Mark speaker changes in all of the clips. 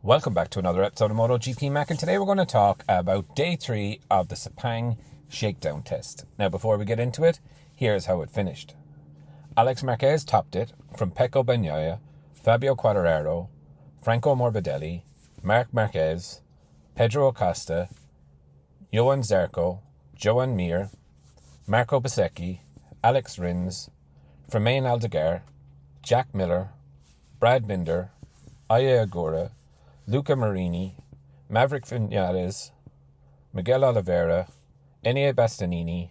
Speaker 1: Welcome back to another episode of Motogp Mac, and today we're going to talk about day 3 of the Sepang shakedown test. Now, before we get into it, here's how it finished. Alex Marquez topped it from Pecco Bagnaia, Fabio Quartararo, Franco Morbidelli, Marc Marquez, Pedro Acosta, Johan Zarco, Joan Mir, Marco Bezzecchi, Alex Rins, Fermin Aldeguer, Jack Miller, Brad Binder, Aya Agura, Luca Marini, Maverick Vinales, Miguel Oliveira, Enea Bastianini,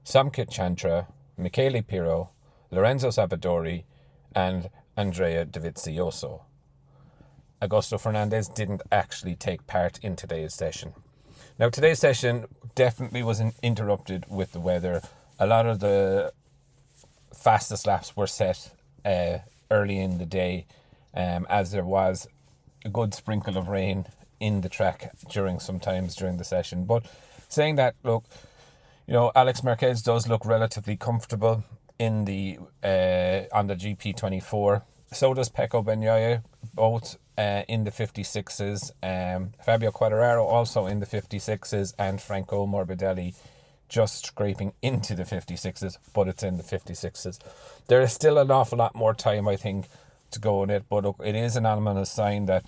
Speaker 1: Samkit Chantra, Michele Pirro, Lorenzo Savadori, and Andrea Dovizioso. Augusto Fernandez didn't actually take part in today's session. Now, today's session definitely was interrupted with the weather. A lot of the fastest laps were set early in the day, as there was a good sprinkle of rain in the track sometimes during the session. But saying that, look, Alex Marquez does look relatively comfortable in the on the GP24. So does Pecco Bagnaia, both in the 56s. Fabio Quartararo also in the 56s, and Franco Morbidelli just scraping into the 56s, but it's in the 56s. There is still an awful lot more time, I think, to go in it, but look, it is an ominous sign that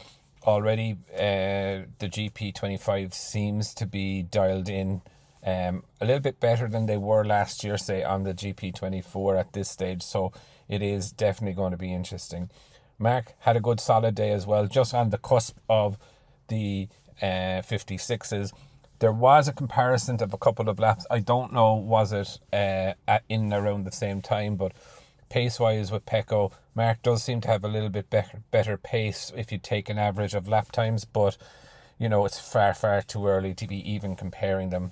Speaker 1: already the GP25 seems to be dialed in a little bit better than they were last year, say, on the GP24 at this stage, so it is definitely going to be interesting. Mark had a good solid day as well, just on the cusp of the 56s. There was a comparison of a couple of laps. I don't know, was it in around the same time, but pace-wise with Pecco, Mark does seem to have a little bit better pace if you take an average of lap times, but, it's far too early to be even comparing them.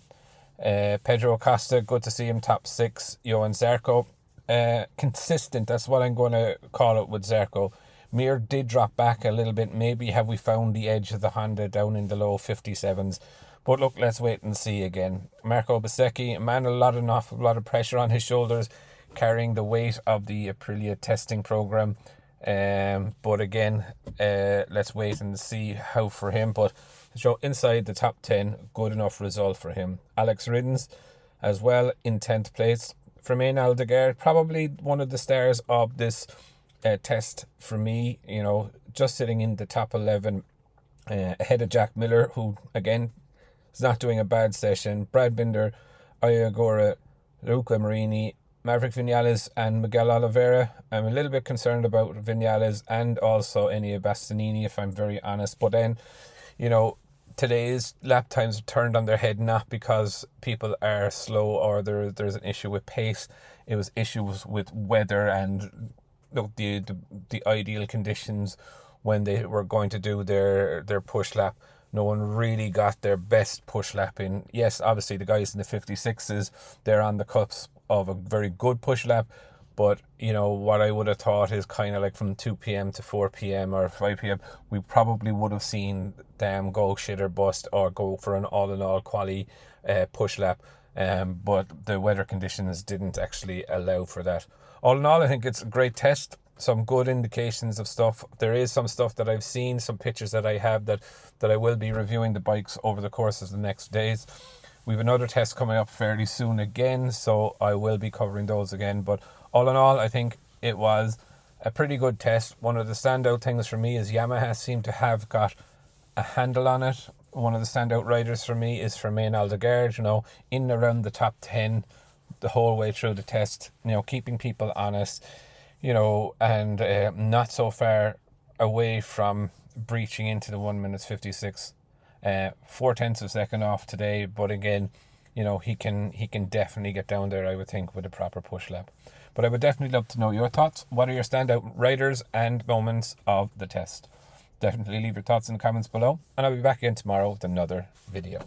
Speaker 1: Pedro Acosta, good to see him top 6. Johan Zarco, consistent, that's what I'm going to call it with Zarco. Mir did drop back a little bit. Maybe have we found the edge of the Honda down in the low 57s? But look, let's wait and see again. Marco Bezzecchi, a man, a lot of pressure on his shoulders, carrying the weight of the Aprilia testing program. But again, let's wait and see how for him. But inside the top 10, good enough result for him. Alex Rins as well in 10th place. Fermin Aldeguer, probably one of the stars of this test for me, just sitting in the top 11 ahead of Jack Miller, who again is not doing a bad session. Brad Binder, Aya Agura, Luca Marini, Maverick Vinales, and Miguel Oliveira. I'm a little bit concerned about Vinales and also Enea Bastianini, if I'm very honest. But then, today's lap times turned on their head, not because people are slow or there's an issue with pace. It was issues with weather and the ideal conditions when they were going to do their push lap. No one really got their best push lap in. Yes, obviously the guys in the 56s, they're on the cusp of a very good push lap, but what I would have thought is kind of like from 2 p.m. to 4 p.m. or 5 p.m. we probably would have seen them go shit or bust or go for an all-in-all quali push lap, but the weather conditions didn't actually allow for that. All in all, I think it's a great test. Some good indications of stuff. There is some stuff that I've seen, some pictures that I have that I will be reviewing the bikes over the course of the next days. We have another test coming up fairly soon again, so I will be covering those again. But all in all, I think it was a pretty good test. One of the standout things for me is Yamaha seem to have got a handle on it. One of the standout riders for me is Fermin Aldeguer, in and around the top 10 the whole way through the test, keeping people honest, and not so far away from breaching into the 1 minute 56. 0.4 of a second off today, but again, he can definitely get down there, I would think, with a proper push lap. But I would definitely love to know your thoughts. What are your standout riders and moments of the test? Definitely leave your thoughts in the comments below, and I'll be back again tomorrow with another video.